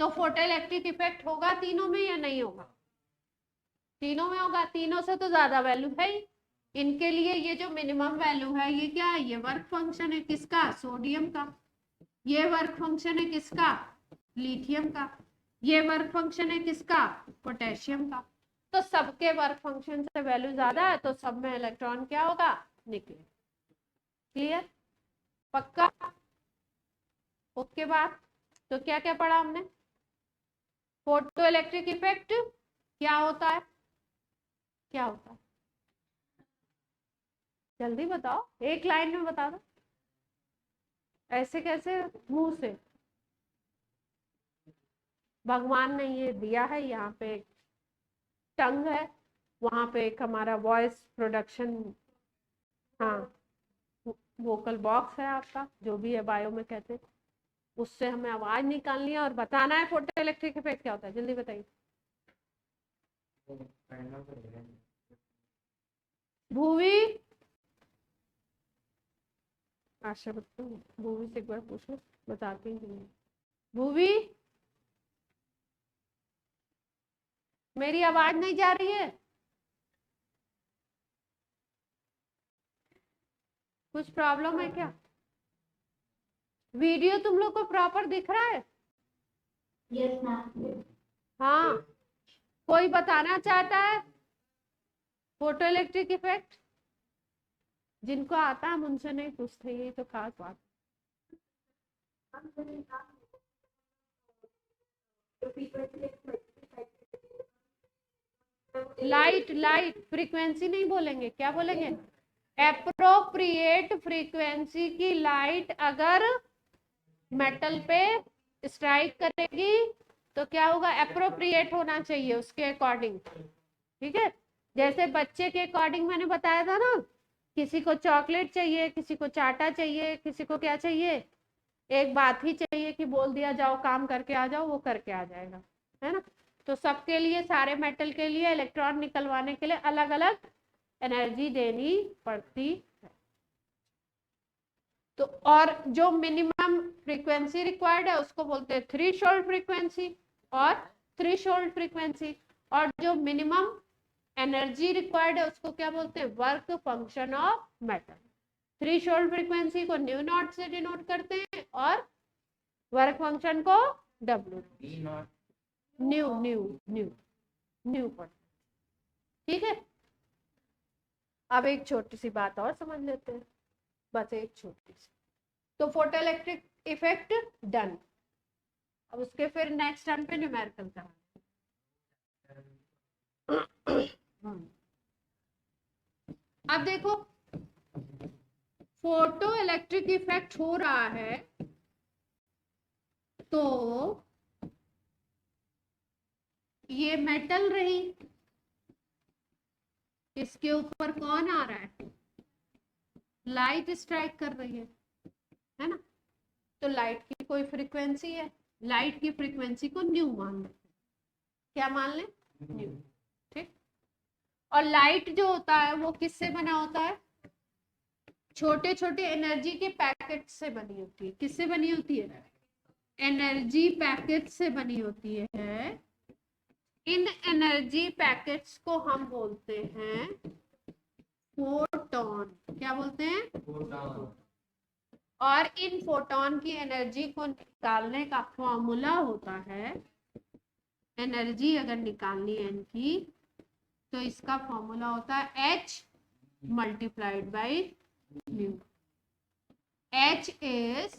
तो फोटो इलेक्ट्रिक इफेक्ट होगा तीनों में या नहीं होगा? तीनों में होगा, तीनों से तो ज्यादा वैल्यू है ही। इनके लिए ये जो मिनिमम वैल्यू है ये क्या है? ये वर्क फंक्शन है किसका? सोडियम का। ये वर्क फंक्शन है किसका? लिथियम का। ये वर्क फंक्शन है किसका? पोटेशियम का। तो सबके वर्क फंक्शन से वैल्यू ज्यादा है, तो सब में इलेक्ट्रॉन क्या होगा? निकले। क्लियर? पक्का? ओके बात। तो क्या क्या पढ़ा हमने? फोटो इलेक्ट्रिक इफेक्ट क्या होता है? क्या होता है? जल्दी बताओ, एक लाइन में बता दो। ऐसे कैसे मुंह से? भगवान ने ये दिया है, यहाँ पे टंग है, वहां पे एक हमारा वॉइस प्रोडक्शन, हाँ वोकल बॉक्स है आपका, जो भी है बायो में कहते हैं, उससे हमें आवाज निकालनी है और बताना है फोटो इलेक्ट्रिक इफेक्ट क्या होता है। जल्दी बताइए। भूवी, आशा बच्चों, भूवी से एक बार पूछ लो, बताती हूँ। भूवी, मेरी आवाज नहीं जा रही है? कुछ प्रॉब्लम है क्या? वीडियो तुम लोग को प्रॉपर दिख रहा है? Yes ma'am. हाँ, कोई बताना चाहता है फोटो इलेक्ट्रिक इफेक्ट? जिनको आता है हम उनसे नहीं पूछते, ये तो खास बात। लाइट लाइट फ्रीक्वेंसी नहीं बोलेंगे, क्या बोलेंगे? एप्रोप्रिएट फ्रीक्वेंसी की लाइट अगर मेटल पे स्ट्राइक करेगी तो क्या होगा? एप्रोप्रिएट होना चाहिए उसके अकॉर्डिंग। ठीक है, जैसे बच्चे के अकॉर्डिंग मैंने बताया था ना, किसी को चॉकलेट चाहिए, किसी को चाटा चाहिए, किसी को क्या चाहिए? एक बात ही चाहिए कि बोल दिया जाओ काम करके आ जाओ, वो करके आ जाएगा, है ना? तो सबके लिए, सारे मेटल के लिए इलेक्ट्रॉन निकलवाने के लिए अलग अलग एनर्जी देनी पड़ती है। तो और जो मिनिमम फ्रीक्वेंसी रिक्वायर्ड है उसको बोलते हैं थ्रेशोल्ड फ्रीक्वेंसी और थ्रेशोल्ड फ्रीक्वेंसी, और जो मिनिमम एनर्जी रिक्वायर्ड है उसको क्या बोलते हैं? Work function of metal. Threshold frequency को न्यू नॉट से डिनोट करते हैं और वर्क फंक्शन को W new new new new पर। ठीक है, अब एक छोटी सी बात और समझ लेते हैं, बस एक छोटी सी। तो फोटो इलेक्ट्रिक इफेक्ट डन। अब उसके फिर नेक्स्ट टर्म पे न्यूमेरिकल करा। अब देखो, फोटो इलेक्ट्रिक इफेक्ट हो रहा है तो ये मेटल रही, इसके ऊपर कौन आ रहा है? लाइट स्ट्राइक कर रही है ना? तो लाइट की कोई फ्रीक्वेंसी है, लाइट की फ्रीक्वेंसी को न्यू मान लें। क्या मान लें? न्यू। ठीक, और लाइट जो होता है वो किससे बना होता है? छोटे छोटे एनर्जी के पैकेट से बनी होती है। किससे बनी होती है? एनर्जी पैकेट से बनी होती है। इन एनर्जी पैकेट्स को हम बोलते हैं फोटॉन। क्या बोलते हैं? फोटॉन। और इन फोटॉन की एनर्जी को निकालने का फॉर्मूला होता है, एनर्जी अगर निकालनी है इनकी तो इसका फॉर्मूला होता है H multiplied by nu. H is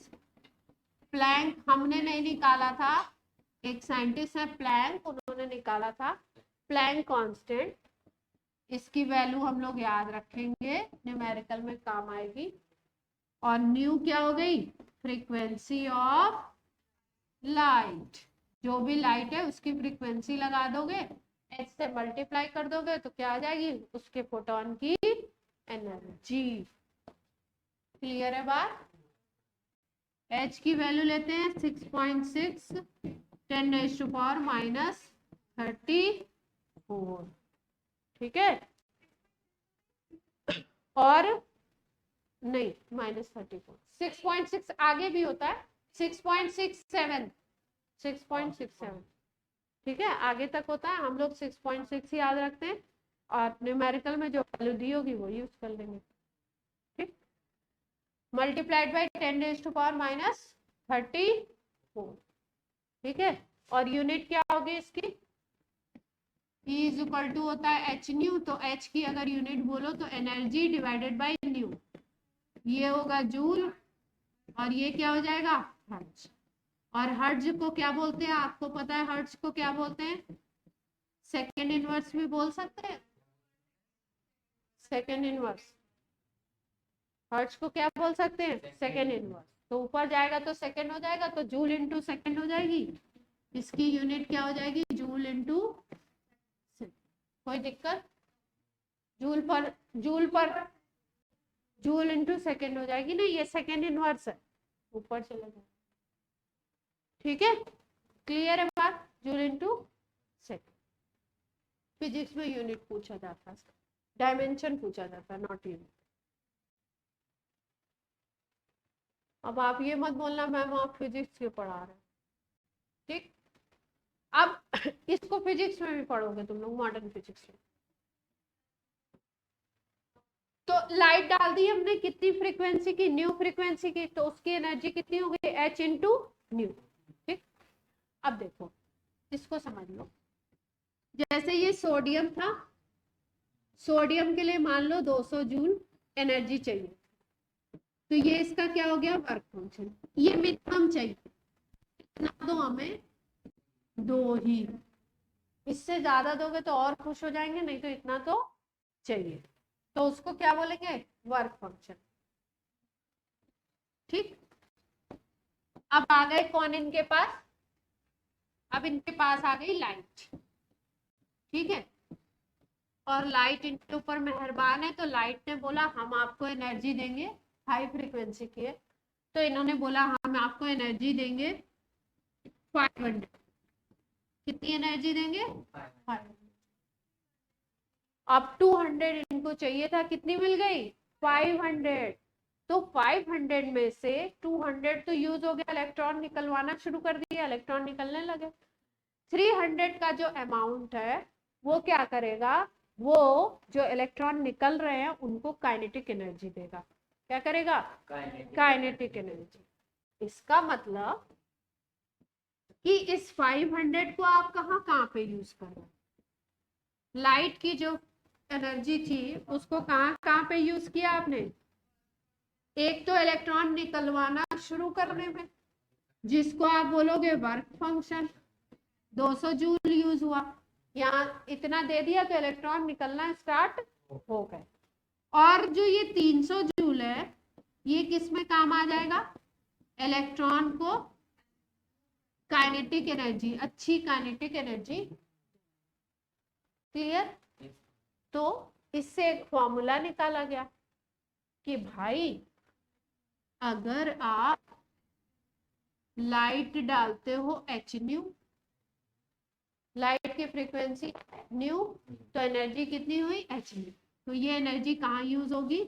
Planck, हमने नहीं निकाला था, एक साइंटिस्ट है प्लैंक, उन्होंने निकाला था प्लैंक कांस्टेंट। इसकी वैल्यू हम लोग याद रखेंगे, न्यूमेरिकल में काम आएगी। और न्यू क्या हो गई? Frequency of light. जो भी लाइट है उसकी फ्रीक्वेंसी लगा दोगे, एच से मल्टीप्लाई कर दोगे तो क्या आ जाएगी? उसके फोटोन की एनर्जी। क्लियर है बात? एच की वैल्यू लेते हैं 6.6 10⁻⁻34। ठीक है? और नहीं, -34, 6.6 आगे भी होता है, 6.67, 6.67। ठीक है, आगे तक होता है, हम लोग 6.6 ही याद रखते हैं और न्यूमेरिकल में जो वैल्यू दी होगी वो यूज कर लेंगे। ठीक, मल्टीप्लाइड बाई 10⁻⁻34। ठीक है, और यूनिट क्या होगी इसकी? E इज इक्वल टू होता है एच न्यू, तो एच की अगर यूनिट बोलो तो एनर्जी डिवाइडेड बाई न्यू, ये होगा जूल और ये क्या हो जाएगा? हर्ट्ज। और हर्ट्ज को क्या बोलते हैं? आपको पता है हर्ट्ज को क्या बोलते हैं? सेकेंड इनवर्स भी बोल सकते हैं। सेकेंड इनवर्स, हर्ट्ज को क्या बोल सकते हैं? Second inverse. तो ऊपर जाएगा तो सेकेंड हो जाएगा, तो जूल इंटू सेकेंड हो जाएगी। इसकी यूनिट क्या हो जाएगी? Joule into. कोई दिक्कत? जूल इंटू सेकेंड हो जाएगी ना, ये सेकेंड इनवर्स है, ऊपर चला जाए। ठीक है, क्लियर है बात? Joule into second. फिजिक्स में यूनिट पूछा जाता है, डायमेंशन पूछा जाता है, नॉट यूनिट। अब आप ये मत बोलना मैम आप फिजिक्स क्यों पढ़ा रहे हैं। ठीक, अब इसको फिजिक्स में भी पढ़ोगे तुम लोग, मॉडर्न फिजिक्स में। तो लाइट डाल दी हमने, कितनी फ्रीक्वेंसी की? न्यू फ्रीक्वेंसी की, तो उसकी एनर्जी कितनी हो गई? H into new. ठीक, अब देखो इसको समझ लो, जैसे ये सोडियम था, सोडियम के लिए मान लो 200 जूल एनर्जी चाहिए, तो ये इसका क्या हो गया? Work function. ये मिनिमम चाहिए, इतना दो हमें, 2 ही, इससे ज्यादा दोगे तो और खुश हो जाएंगे, नहीं तो इतना तो चाहिए, तो उसको क्या बोलेंगे? Work function. ठीक, अब आ गए कौन इनके पास? अब इनके पास आ गई लाइट। ठीक है, और लाइट इनके ऊपर मेहरबान है, तो लाइट ने बोला हम आपको एनर्जी देंगे, हाई फ्रीक्वेंसी की है, तो इन्होंने बोला हम आपको एनर्जी देंगे 500। कितनी एनर्जी देंगे? 500। अब 200 इनको चाहिए था, कितनी मिल गई? 500। तो 500 में से 200 तो यूज हो गया, इलेक्ट्रॉन निकलवाना शुरू कर दिया, इलेक्ट्रॉन निकलने लगे। 300 का जो अमाउंट है वो क्या करेगा? वो जो इलेक्ट्रॉन निकल रहे हैं उनको काइनेटिक एनर्जी देगा। क्या करेगा? Kinetic energy. इसका मतलब कि इस 500 को आप कहाँ कहाँ पे यूज कर रहे हैं? लाइट की जो एनर्जी थी उसको कहाँ कहाँ पे यूज किया आपने? एक तो इलेक्ट्रॉन निकलवाना शुरू करने में, जिसको आप बोलोगे वर्क फंक्शन, 200 जूल यूज हुआ, यहाँ इतना दे दिया तो इलेक्ट्रॉन निकलना स्टार्ट हो गए। और जो ये 300 जूल है ये किस में काम आ जाएगा? इलेक्ट्रॉन को काइनेटिक एनर्जी, अच्छी काइनेटिक एनर्जी। क्लियर? तो इससे एक फॉर्मूला निकाला गया कि भाई अगर आप लाइट डालते हो एच न्यू, लाइट की फ्रीक्वेंसी न्यू, तो एनर्जी कितनी हुई? H new. तो ये एनर्जी कहाँ यूज होगी?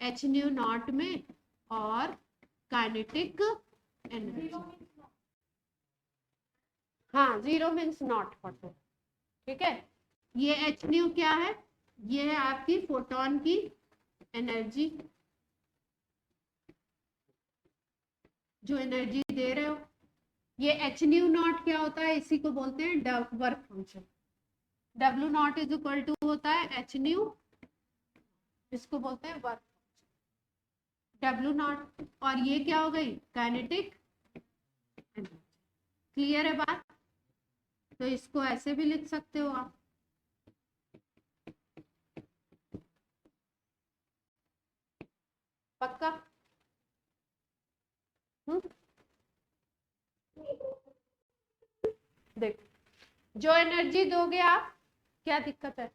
एच न्यू नॉट में और काइनेटिक एनर्जी। हाँ, 0 मीन्स नॉट होता है, ठीक है। ये एच न्यू क्या है, ये है आपकी फोटोन की एनर्जी, जो एनर्जी दे रहे हो। ये एच न्यू नॉट क्या होता है, इसी को बोलते हैं work function. W naught is equal to होता है एच न्यू, इसको बोलते हैं वर्क डब्ल्यू नॉट। और ये क्या हो गई, काइनेटिक एनर्जी। क्लियर है बात। तो इसको ऐसे भी लिख सकते हो आप, पक्का। देखो, जो एनर्जी दोगे आप, क्या दिक्कत है,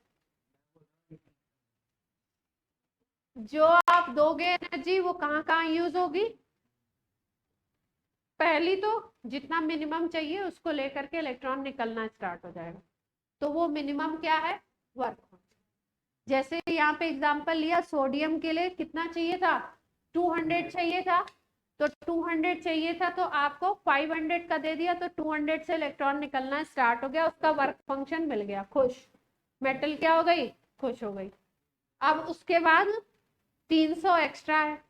जो आप दोगे एनर्जी वो कहाँ कहाँ यूज होगी। पहली तो जितना मिनिमम चाहिए उसको लेकर के इलेक्ट्रॉन निकलना स्टार्ट हो जाएगा, तो वो मिनिमम क्या है, वर्क। जैसे यहाँ पे एग्जांपल लिया, सोडियम के लिए कितना चाहिए था, 200 चाहिए था, तो 200 चाहिए था तो आपको 500 का दे दिया, तो 200 से इलेक्ट्रॉन निकलना स्टार्ट हो गया, उसका वर्क फंक्शन मिल गया, खुश। मेटल क्या हो गई, खुश हो गई। अब उसके बाद 300 एक्स्ट्रा है,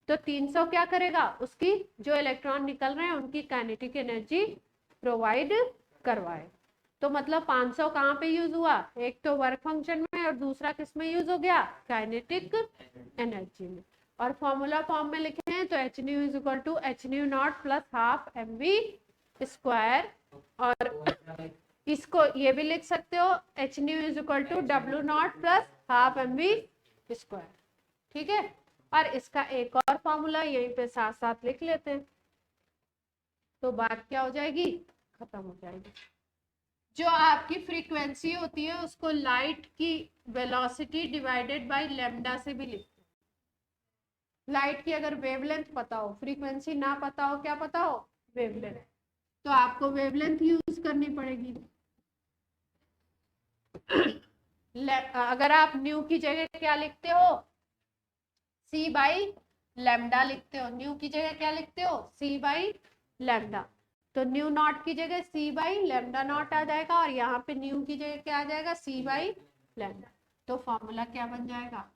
तो 300 क्या करेगा, उसकी जो इलेक्ट्रॉन निकल रहे हैं उनकी काइनेटिक एनर्जी प्रोवाइड करवाए। तो मतलब 500 कहाँ पे यूज हुआ, एक तो वर्क फंक्शन में और दूसरा किस में यूज हो गया, काइनेटिक एनर्जी में। और फॉर्मूला फॉर्म में लिखे हैं तो H nu is equal to H nu naught plus half M V square. और इसको ये भी लिख सकते हो, H nu is equal to W naught plus half M V square, ठीक है। और इसका एक और फॉर्मूला यहीं पे साथ साथ लिख लेते हैं, तो बात क्या हो जाएगी, खत्म हो जाएगी। जो आपकी फ्रीक्वेंसी होती है उसको लाइट की वेलोसिटी डिवाइडेड बाय लैम्डा से भी लिखते हैं। लाइट की अगर वेवलेंथ पता हो, फ्रीक्वेंसी ना पता हो, क्या पता हो, वेवलेंथ, तो आपको वेवलेंथ यूज करनी पड़ेगी। अगर आप न्यू की जगह क्या लिखते हो, सी बाई लैम्डा लिखते हो, न्यू की जगह क्या लिखते हो, सी बाई लैम्डा, तो न्यू नॉट की जगह सी बाई लैम्डा नॉट आ जाएगा, और यहाँ पे न्यू की जगह क्या आ जाएगा, सी बाई लैम्डा। तो फॉर्मूला क्या बन जाएगा,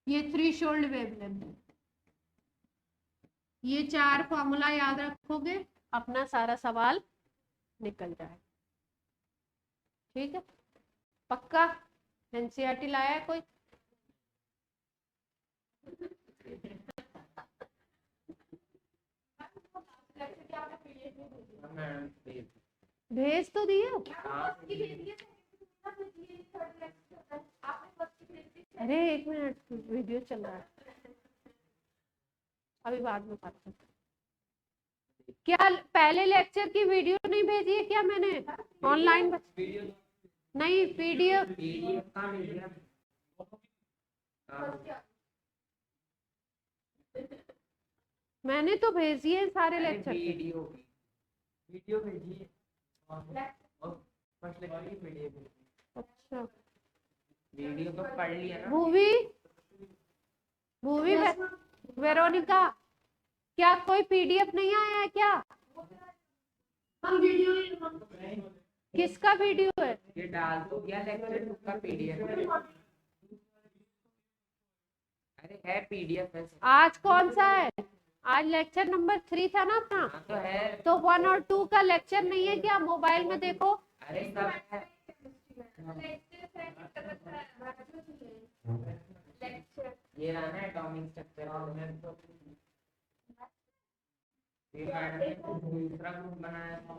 ये थ्रीशोल्ड वेवलेंथ है। ये 4 फॉर्मूला याद रखोगे, अपना सारा सवाल निकल जाएगा, ठीक है, पक्का। एनसीईआरटी लाया है कोई, भेज तो दिए। अरे 1 मिनट, वीडियो चल रहा है, अभी बाद में बात करते। क्या पहले लेक्चर की वीडियो नहीं भेजी है क्या मैंने ऑनलाइन, नहीं पीडीएफ, मैंने तो भेजी है सारे लेक्चर। वीडियो भेजी है और फर्स्ट लेक्चर की पीडीएफ। अच्छा, वीडियो तो पढ़ लिया ना। मूवी मूवी वेरोनिका, क्या कोई पीडीएफ नहीं आया है क्या, हम वीडियो किसका वीडियो है, ये डाल दो या लेक्चर का पीडीएफ। अरे है पीडीएफ है। आज कौन सा है, आज लेक्चर नंबर 3 था ना अपना, हाँ तो है। तो 1 और 2 का लेक्चर नहीं है क्या, मोबाइल में देखो। अरे सब है। ये रहा ना एटॉमिक स्ट्रक्चर, और मैं तो ये मैडम ने दूसरा ग्रुप बनाया था।